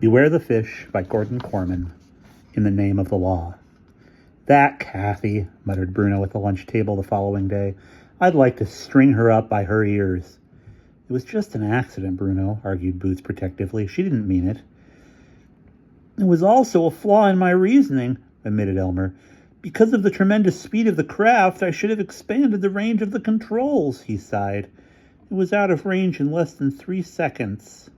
Beware the Fish by Gordon Korman, In the Name of the Law. That Kathy, muttered Bruno at the lunch table the following day. I'd like to string her up by her ears. It was just an accident, Bruno, argued Boots protectively. She didn't mean it. It was also a flaw in my reasoning, admitted Elmer. Because of the tremendous speed of the craft, I should have expanded the range of the controls, he sighed. It was out of range in less than 3 seconds.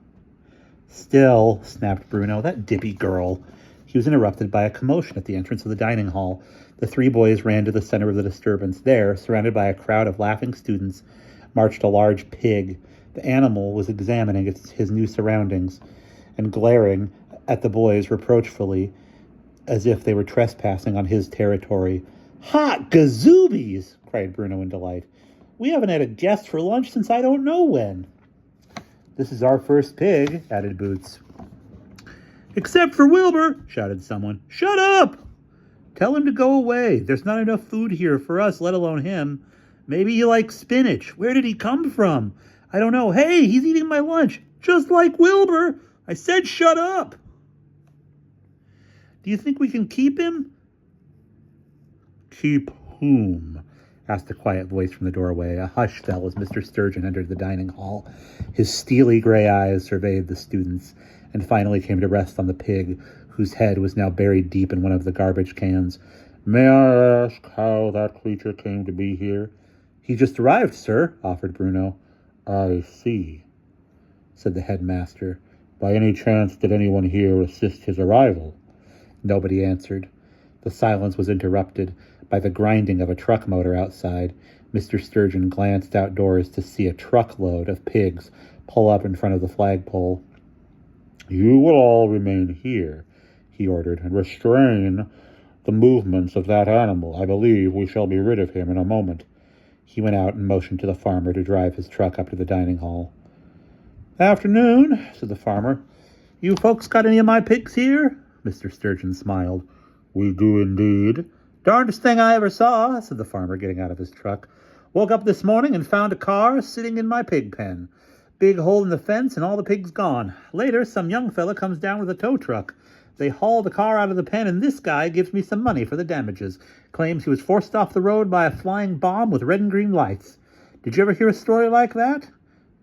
Still, snapped Bruno, that dippy girl. He was interrupted by a commotion at the entrance of the dining hall. The 3 boys ran to the center of the disturbance. There, surrounded by a crowd of laughing students, marched a large pig. The animal was examining his new surroundings and glaring at the boys reproachfully, as if they were trespassing on his territory. Hot gazoobies! Cried Bruno in delight. We haven't had a guest for lunch since I don't know when. This is our first pig, added Boots. Except for Wilbur, shouted someone. Shut up! Tell him to go away. There's not enough food here for us, let alone him. Maybe he likes spinach. Where did he come from? I don't know. Hey, he's eating my lunch. Just like Wilbur. I said shut up. Do you think we can keep him? Keep whom? Asked a quiet voice from the doorway. A hush fell as Mr. Sturgeon entered the dining hall. His steely gray eyes surveyed the students and finally came to rest on the pig, whose head was now buried deep in one of the garbage cans. May I ask how that creature came to be here? He just arrived, sir, offered Bruno. I see, said the headmaster. By any chance did anyone here assist his arrival? Nobody answered. The silence was interrupted by the grinding of a truck motor outside. Mr. Sturgeon glanced outdoors to see a truckload of pigs pull up in front of the flagpole. You will all remain here, he ordered, and restrain the movements of that animal. I believe we shall be rid of him in a moment. He went out and motioned to the farmer to drive his truck up to the dining hall. Afternoon, said the farmer. You folks got any of my pigs here? Mr. Sturgeon smiled. We do indeed. Darndest thing I ever saw, said the farmer, getting out of his truck. Woke up this morning and found a car sitting in my pig pen. Big hole in the fence and all the pigs gone. Later, some young fella comes down with a tow truck. They haul the car out of the pen, and this guy gives me some money for the damages. Claims he was forced off the road by a flying bomb with red and green lights. Did you ever hear a story like that?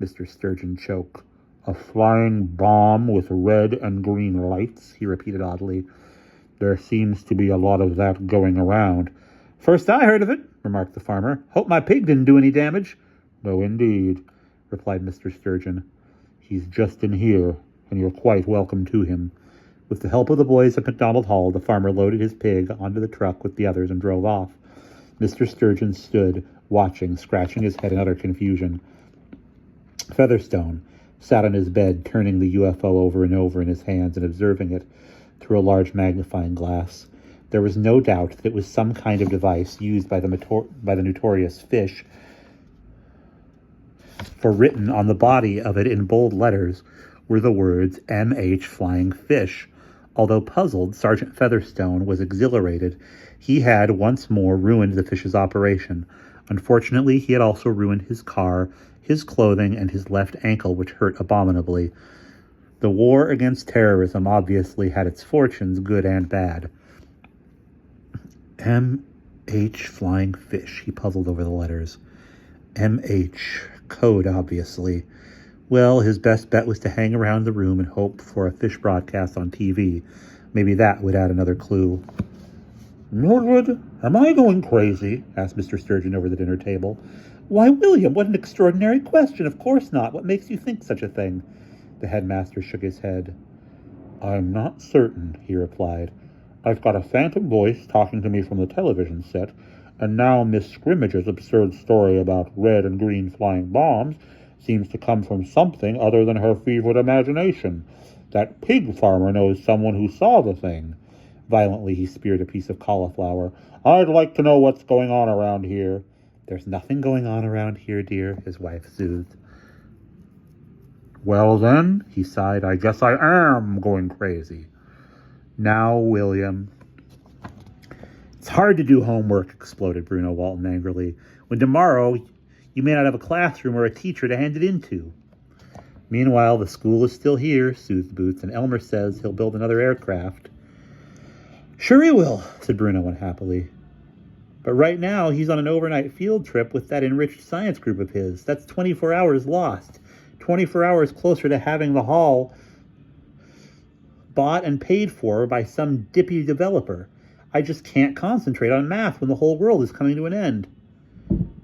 Mr. Sturgeon choked. A flying bomb with red and green lights, he repeated oddly. There seems to be a lot of that going around. First I heard of it, remarked the farmer. Hope my pig didn't do any damage. No, indeed, replied Mr. Sturgeon. He's just in here, and you're quite welcome to him. With the help of the boys at McDonald Hall, the farmer loaded his pig onto the truck with the others and drove off. Mr. Sturgeon stood, watching, scratching his head in utter confusion. Featherstone sat on his bed, turning the UFO over and over in his hands and observing it through a large magnifying glass. There was no doubt that it was some kind of device used by the notorious Fish, for written on the body of it in bold letters were the words M.H. Flying Fish. Although puzzled, Sergeant Featherstone was exhilarated. He had once more ruined the Fish's operation. Unfortunately, he had also ruined his car, his clothing, and his left ankle, which hurt abominably. The war against terrorism obviously had its fortunes, good and bad. M.H. Flying Fish, he puzzled over the letters. M.H. Code, obviously. Well, his best bet was to hang around the room and hope for a Fish broadcast on TV. Maybe that would add another clue. Norwood, am I going crazy? Asked Mr. Sturgeon over the dinner table. Why, William, what an extraordinary question. Of course not. What makes you think such a thing? The headmaster shook his head. I'm not certain, he replied. I've got a phantom voice talking to me from the television set, and now Miss Scrimmage's absurd story about red and green flying bombs seems to come from something other than her fevered imagination. That pig farmer knows someone who saw the thing. Violently he speared a piece of cauliflower. I'd like to know what's going on around here. There's nothing going on around here, dear, his wife soothed. Well then, he sighed, I guess I am going crazy. Now, William. It's hard to do homework, exploded Bruno Walton angrily, when tomorrow you may not have a classroom or a teacher to hand it into. Meanwhile, the school is still here, soothed Boots, and Elmer says he'll build another aircraft. Sure he will, said Bruno unhappily. But right now, he's on an overnight field trip with that enriched science group of his. That's 24 hours lost. 24 hours closer to having the hall bought and paid for by some dippy developer. I just can't concentrate on math when the whole world is coming to an end.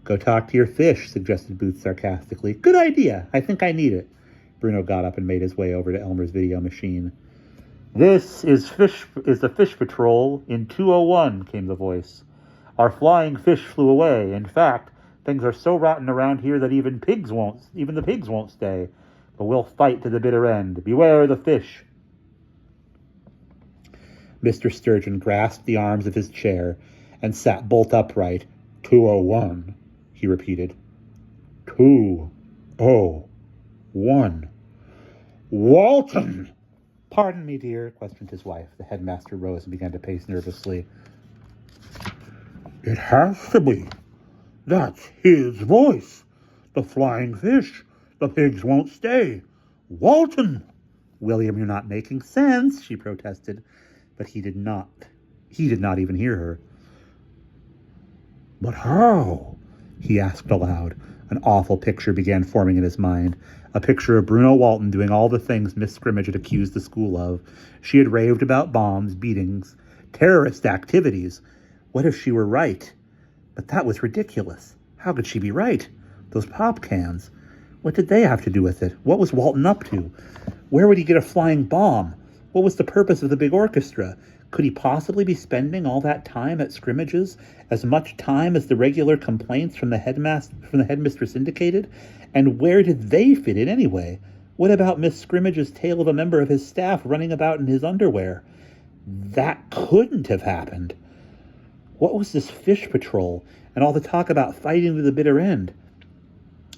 Go talk to your fish, suggested Boots sarcastically. Good idea. I think I need it. Bruno got up and made his way over to Elmer's video machine. This is the fish patrol in 201, came the voice. Our flying fish flew away. In fact, things are so rotten around here that even the pigs won't stay. But we'll fight to the bitter end. Beware the fish. Mr. Sturgeon grasped the arms of his chair and sat bolt upright. 201, he repeated. 201. Walton! Pardon me, dear, questioned his wife. The headmaster rose and began to pace nervously. It has to be. That's his voice. The flying fish. The pigs won't stay. Walton! William, you're not making sense, she protested. But he did not even hear her. But how? He asked aloud. An awful picture began forming in his mind. A picture of Bruno Walton doing all the things Miss Scrimmage had accused the school of. She had raved about bombs, beatings, terrorist activities. What if she were right? But that was ridiculous. How could she be right? Those pop cans. What did they have to do with it? What was Walton up to? Where would he get a flying bomb? What was the purpose of the big orchestra? Could he possibly be spending all that time at scrimmages, as much time as the regular complaints from the headmistress indicated? And where did they fit in anyway? What about Miss Scrimmage's tale of a member of his staff running about in his underwear? That couldn't have happened. What was this fish patrol and all the talk about fighting to the bitter end?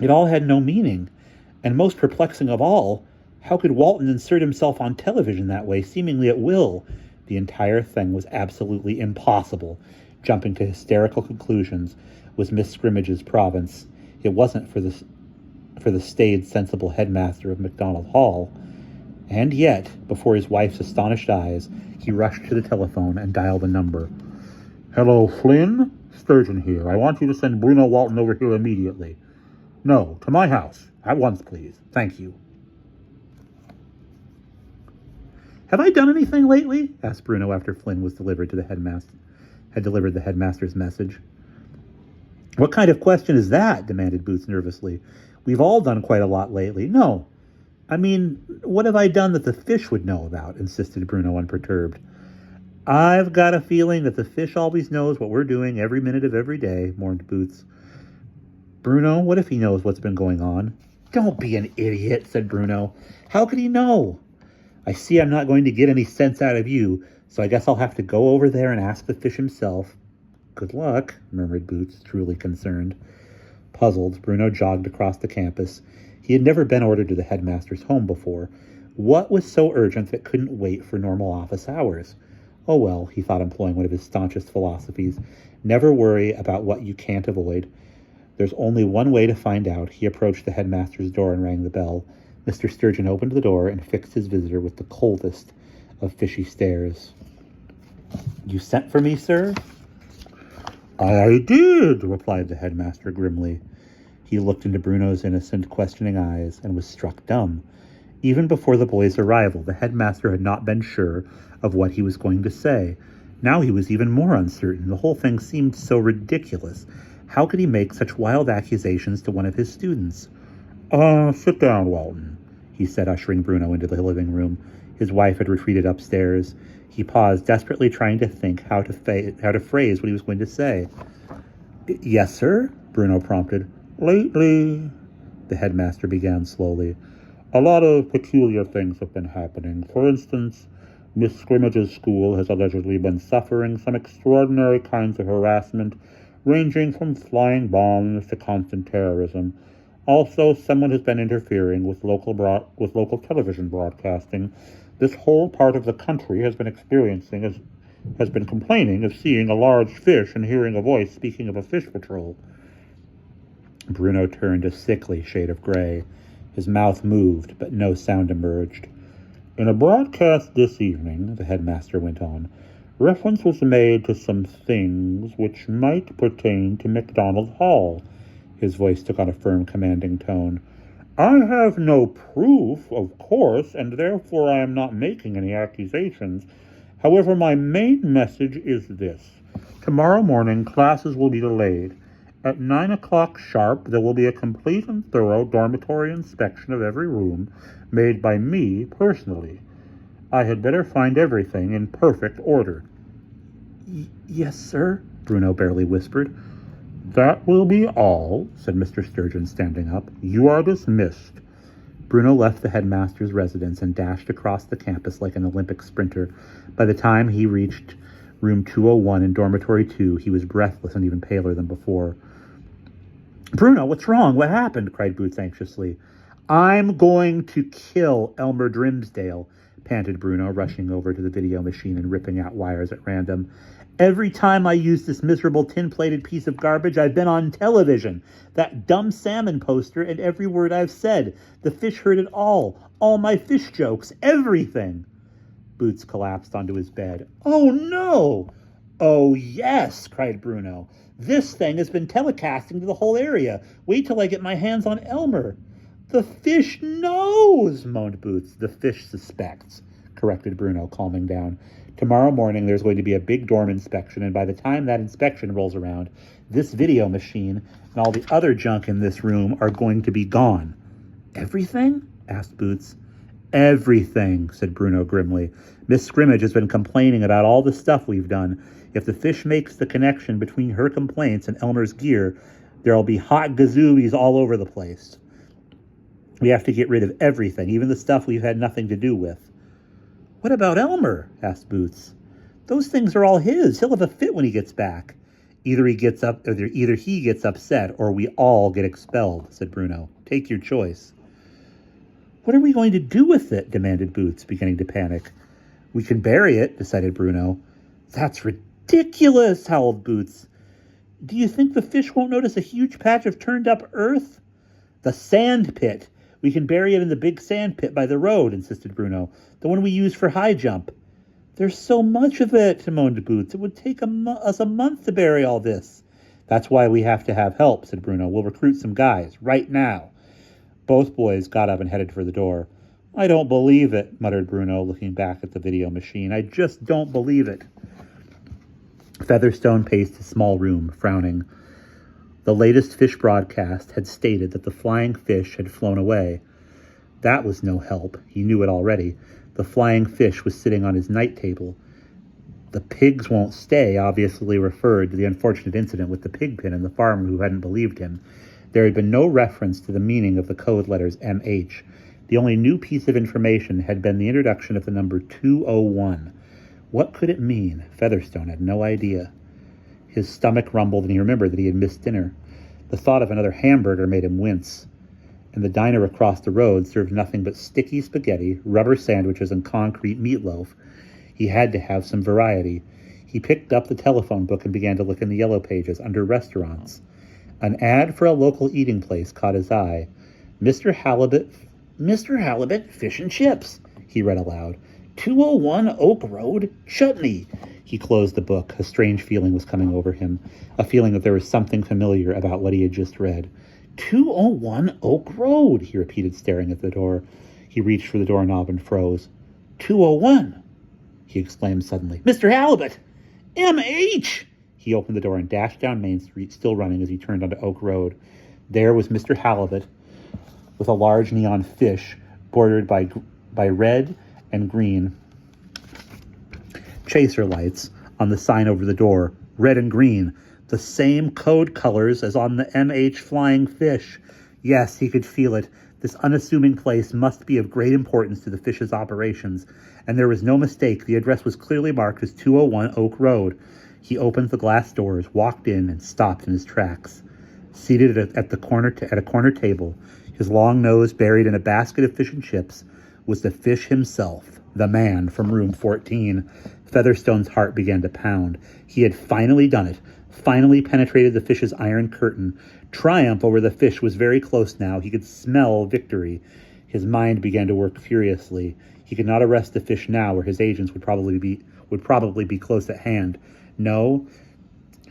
It all had no meaning. And most perplexing of all, how could Walton insert himself on television that way, seemingly at will? The entire thing was absolutely impossible. Jumping to hysterical conclusions was Miss Scrimmage's province. It wasn't for the staid, sensible headmaster of MacDonald Hall. And yet, before his wife's astonished eyes, he rushed to the telephone and dialed a number. Hello, Flynn? Sturgeon here. I want you to send Bruno Walton over here immediately. No, to my house. At once, please. Thank you. Have I done anything lately? Asked Bruno after Flynn was delivered the headmaster's message. What kind of question is that? Demanded Boots nervously. We've all done quite a lot lately. No. I mean, what have I done that the fish would know about? Insisted Bruno unperturbed. I've got a feeling that the fish always knows what we're doing every minute of every day, mourned Boots. Bruno, what if he knows what's been going on? Don't be an idiot, said Bruno. How could he know? I see I'm not going to get any sense out of you, so I guess I'll have to go over there and ask the fish himself. Good luck, murmured Boots, truly concerned. Puzzled, Bruno jogged across the campus. He had never been ordered to the headmaster's home before. What was so urgent that couldn't wait for normal office hours? Oh well, he thought, employing one of his staunchest philosophies. Never worry about what you can't avoid. There's only one way to find out. He approached the headmaster's door and rang the bell. Mr. Sturgeon opened the door and fixed his visitor with the coldest of fishy stares. You sent for me, sir? I did, replied the headmaster grimly. He looked into Bruno's innocent, questioning eyes and was struck dumb. Even before the boy's arrival, the headmaster had not been sure of what he was going to say. Now he was even more uncertain. The whole thing seemed so ridiculous. How could he make such wild accusations to one of his students? Sit down, Walton, he said, ushering Bruno into the living room. His wife had retreated upstairs. He paused, desperately trying to think how to phrase what he was going to say. Yes, sir, Bruno prompted. Lately, the headmaster began slowly, a lot of peculiar things have been happening. For instance, Miss Scrimmage's school has allegedly been suffering some extraordinary kinds of harassment, ranging from flying bombs to constant terrorism. Also, someone has been interfering with local television broadcasting. This whole part of the country has been complaining of seeing a large fish and hearing a voice speaking of a fish patrol. Bruno turned a sickly shade of gray. His mouth moved, but no sound emerged. In a broadcast this evening, the headmaster went on, reference was made to some things which might pertain to MacDonald Hall. His voice took on a firm, commanding tone. I have no proof, of course, and therefore I am not making any accusations. However, my main message is this. Tomorrow morning, classes will be delayed. At 9 o'clock sharp, there will be a complete and thorough dormitory inspection of every room, made by me personally. I had better find everything in perfect order. Yes, sir, Bruno barely whispered. That will be all, said Mr. Sturgeon, standing up. You are dismissed. Bruno left the headmaster's residence and dashed across the campus like an Olympic sprinter. By the time he reached room 201 in dormitory 2, he was breathless and even paler than before. Bruno, what's wrong? What happened? Cried Boots anxiously. I'm going to kill Elmer Drimsdale, panted Bruno, rushing over to the video machine and ripping out wires at random. Every time I use this miserable tin-plated piece of garbage, I've been on television. That dumb salmon poster and every word I've said. The fish heard it all my fish jokes, everything. Boots collapsed onto his bed. Oh, no! Oh, yes, cried Bruno. This thing has been telecasting to the whole area. Wait till I get my hands on Elmer. The fish knows, moaned Boots. The fish suspects, corrected Bruno, calming down. Tomorrow morning there's going to be a big dorm inspection, and by the time that inspection rolls around, this video machine and all the other junk in this room are going to be gone. Everything? Asked Boots. Everything, said Bruno grimly. Miss Scrimmage has been complaining about all the stuff we've done. If the fish makes the connection between her complaints and Elmer's gear, there'll be hot gazoobies all over the place. We have to get rid of everything, even the stuff we've had nothing to do with. What about Elmer? Asked Boots. Those things are all his. He'll have a fit when he gets back. Either he gets upset or we all get expelled, said Bruno. Take your choice. What are we going to do with it? Demanded Boots, beginning to panic. We can bury it, decided Bruno. That's ridiculous, howled Boots. Do you think the fish won't notice a huge patch of turned up earth? The sand pit. We can bury it in the big sand pit by the road, insisted Bruno. The one we use for high jump. There's so much of it, moaned Boots. It would take us a month to bury all this. That's why we have to have help, said Bruno. We'll recruit some guys, right now. Both boys got up and headed for the door. I don't believe it, muttered Bruno, looking back at the video machine. I just don't believe it. Featherstone paced his small room, frowning. The latest fish broadcast had stated that the flying fish had flown away. That was no help. He knew it already. The flying fish was sitting on his night table. The pigs won't stay obviously referred to the unfortunate incident with the pig pen and the farmer who hadn't believed him. There had been no reference to the meaning of the code letters MH. The only new piece of information had been the introduction of the number 201. What could it mean? Featherstone had no idea. His stomach rumbled, and he remembered that he had missed dinner. The thought of another hamburger made him wince. And the diner across the road served nothing but sticky spaghetti, rubber sandwiches, and concrete meatloaf. He had to have some variety. He picked up the telephone book and began to look in the yellow pages under restaurants. An ad for a local eating place caught his eye. Mr. Halibut Fish and Chips, he read aloud. 201 Oak Road, Chutney. He closed the book. A strange feeling was coming over him, a feeling that there was something familiar about what he had just read. 201 Oak Road, he repeated, staring at the door. He reached for the doorknob and froze. 201, he exclaimed suddenly. Mr. Halibut! M.H.! He opened the door and dashed down Main Street, still running as he turned onto Oak Road. There was Mr. Halibut, with a large neon fish bordered by red and green chaser lights on the sign over the door. Red and green, the same code colors as on the MH flying fish. Yes, he could feel it. This unassuming place must be of great importance to the fish's operations, and there was no mistake. The address was clearly marked as 201 Oak Road. He opened the glass doors, walked in, and stopped in his tracks. Seated at a corner table, his long nose buried in a basket of fish and chips, was the fish himself, the man from room 14. Featherstone's heart began to pound. He had finally done it. finally penetrated the fish's iron curtain. Triumph over the fish was very close now. He could smell victory. His mind began to work furiously. He could not arrest the fish now, or his agents would probably be close at hand. No,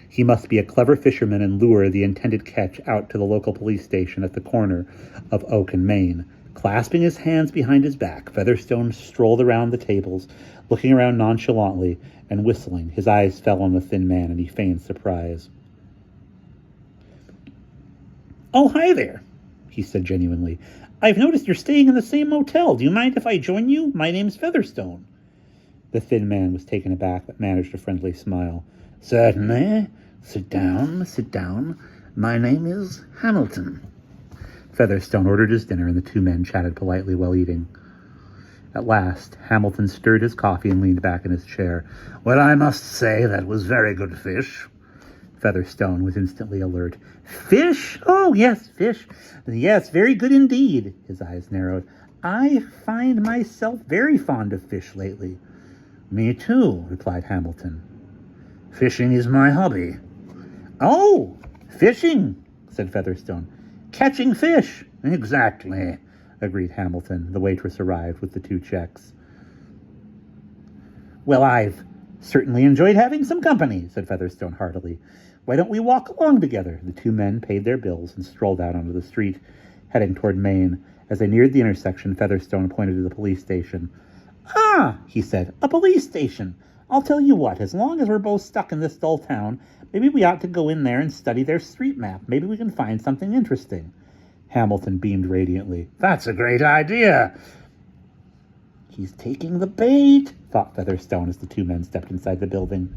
he must be a clever fisherman and lure the intended catch out to the local police station at the corner of Oak and Main. Clasping his hands behind his back, Featherstone strolled around the tables, looking around nonchalantly and whistling. His eyes fell on the thin man, and he feigned surprise. "Oh, hi there," he said genuinely. "I've noticed you're staying in the same motel. Do you mind if I join you? My name's Featherstone." The thin man was taken aback, but managed a friendly smile. "Certainly. Sit down, sit down. My name is Hamilton." Featherstone ordered his dinner, and the two men chatted politely while eating. At last, Hamilton stirred his coffee and leaned back in his chair. "Well, I must say that was very good fish." Featherstone was instantly alert. "Fish? Oh, yes, fish. Yes, very good indeed." His eyes narrowed. "I find myself very fond of fish lately." "Me too," replied Hamilton. "Fishing is my hobby." "Oh, fishing," said Featherstone. "Catching fish." "Exactly," agreed Hamilton. The waitress arrived with the 2 checks. "Well, I've certainly enjoyed having some company," said Featherstone heartily. "Why don't we walk along together?" The 2 men paid their bills and strolled out onto the street, heading toward Main. As they neared the intersection, Featherstone pointed to the police station. "Ah," he said, "a police station. I'll tell you what, as long as we're both stuck in this dull town, maybe we ought to go in there and study their street map. Maybe we can find something interesting." Hamilton beamed radiantly. "That's a great idea." "He's taking the bait," thought Featherstone as the 2 men stepped inside the building.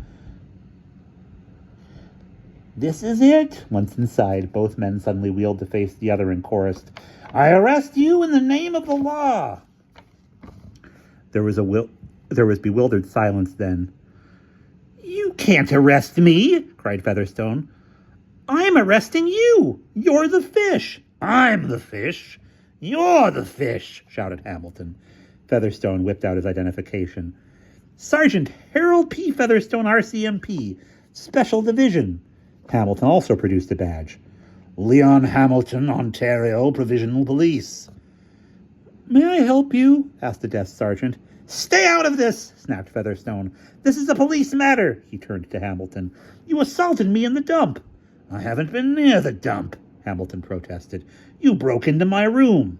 "This is it." Once inside, both men suddenly wheeled to face the other and chorused, "I arrest you in the name of the law." There was bewildered silence then. "You can't arrest me," cried Featherstone. "I'm arresting you. You're the fish." "I'm the fish. You're the fish," shouted Hamilton. Featherstone whipped out his identification. "Sergeant Harold P. Featherstone, RCMP, Special Division." Hamilton also produced a badge. "Leon Hamilton, Ontario Provisional Police." "May I help you?" asked the desk sergeant. "Stay out of this," snapped Featherstone. "This is a police matter." He turned to Hamilton. "You assaulted me in the dump." "I haven't been near the dump," Hamilton protested. "You broke into my room."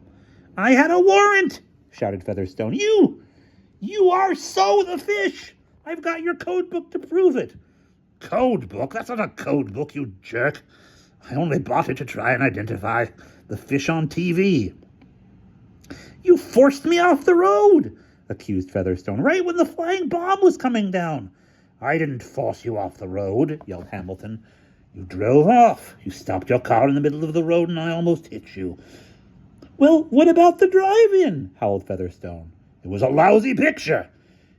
"I had a warrant," shouted Featherstone. You are so the fish. I've got your code book to prove it." "Code book? That's not a code book, you jerk. I only bought it to try and identify the fish on TV." "You forced me off the road," accused Featherstone, "right when the flying bomb was coming down." "I didn't force you off the road," yelled Hamilton. "You drove off. You stopped your car in the middle of the road and I almost hit you." "Well, what about the drive-in?" howled Featherstone. "It was a lousy picture."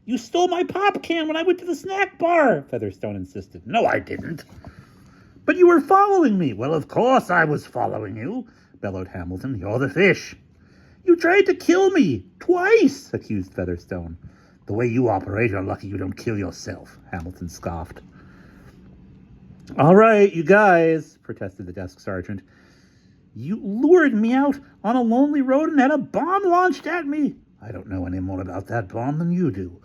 "You stole my pop can when I went to the snack bar," Featherstone insisted. "No, I didn't." "But you were following me." "Well, of course I was following you," bellowed Hamilton. "You're the fish." "You tried to kill me twice," accused Featherstone. "The way you operate, you're lucky you don't kill yourself," Hamilton scoffed. "All right, you guys," protested the desk sergeant. "You lured me out on a lonely road and had a bomb launched at me." "I don't know any more about that bomb than you do."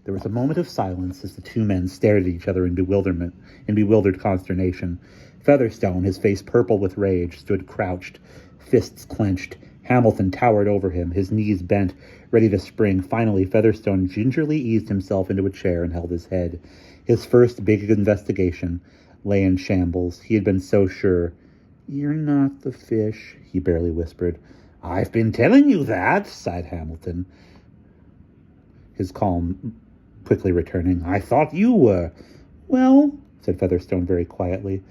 There was a moment of silence as the 2 men stared at each other in bewildered consternation. Featherstone, his face purple with rage, stood crouched, fists clenched. Hamilton towered over him, his knees bent, ready to spring. Finally, Featherstone gingerly eased himself into a chair and held his head. His first big investigation lay in shambles. He had been so sure. "You're not the fish," he barely whispered. "I've been telling you that," sighed Hamilton, his calm quickly returning. "I thought you were." "Well," said Featherstone very quietly,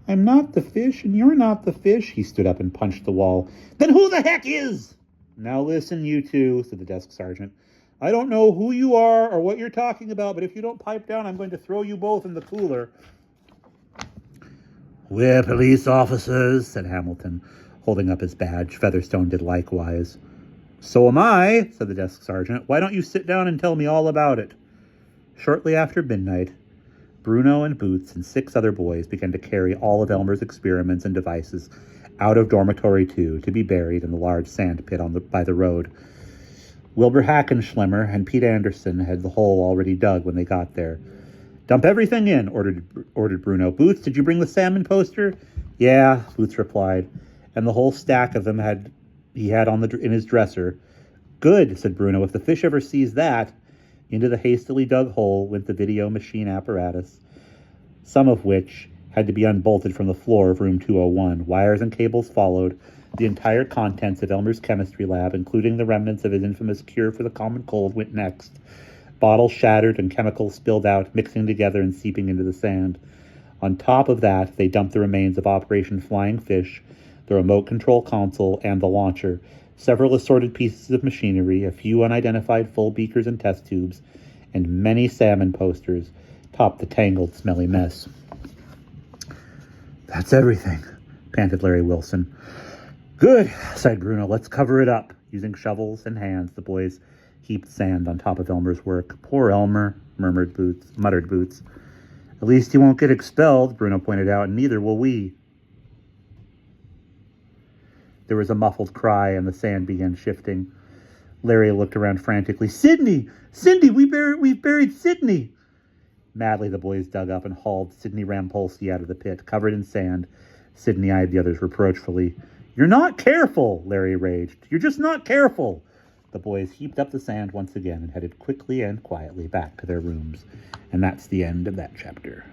"I'm not the fish, and you're not the fish." He stood up and punched the wall. "Then who the heck is?" "Now listen, you two," said the desk sergeant. "I don't know who you are or what you're talking about, but if you don't pipe down, I'm going to throw you both in the cooler." "We're police officers," said Hamilton, holding up his badge. Featherstone did likewise. "So am I," said the desk sergeant. "Why don't you sit down and tell me all about it?" Shortly after midnight, Bruno and Boots and 6 other boys began to carry all of Elmer's experiments and devices out of Dormitory 2 to be buried in the large sand pit by the road. Wilbur Hackenschlemmer and Pete Anderson had the hole already dug when they got there. "Dump everything in," ordered Bruno. "Boots, did you bring the salmon poster?" "Yeah," Boots replied, "and the whole stack of them he had in his dresser." "Good," said Bruno. "If the fish ever sees that." Into the hastily dug hole went the video machine apparatus, some of which had to be unbolted from the floor of room 201. Wires and cables followed. The entire contents of Elmer's chemistry lab, including the remnants of his infamous cure for the common cold, went next. Bottles shattered and chemicals spilled out, mixing together and seeping into the sand. On top of that, they dumped the remains of Operation Flying Fish, the remote control console, and the launcher, several assorted pieces of machinery, a few unidentified full beakers and test tubes, and many salmon posters topped the tangled, smelly mess. "That's everything," panted Larry Wilson. "Good," sighed Bruno. "Let's cover it up." Using shovels and hands, the boys heaped sand on top of Elmer's work. "Poor Elmer," muttered Boots. "At least he won't get expelled," Bruno pointed out, "and neither will we." There was a muffled cry, and the sand began shifting. Larry looked around frantically. "Sidney! Cindy, we've buried Sidney!" Madly, the boys dug up and hauled Sidney Rampolsky out of the pit, covered in sand. Sidney eyed the others reproachfully. "You're not careful," Larry raged. "You're just not careful." The boys heaped up the sand once again and headed quickly and quietly back to their rooms. And that's the end of that chapter.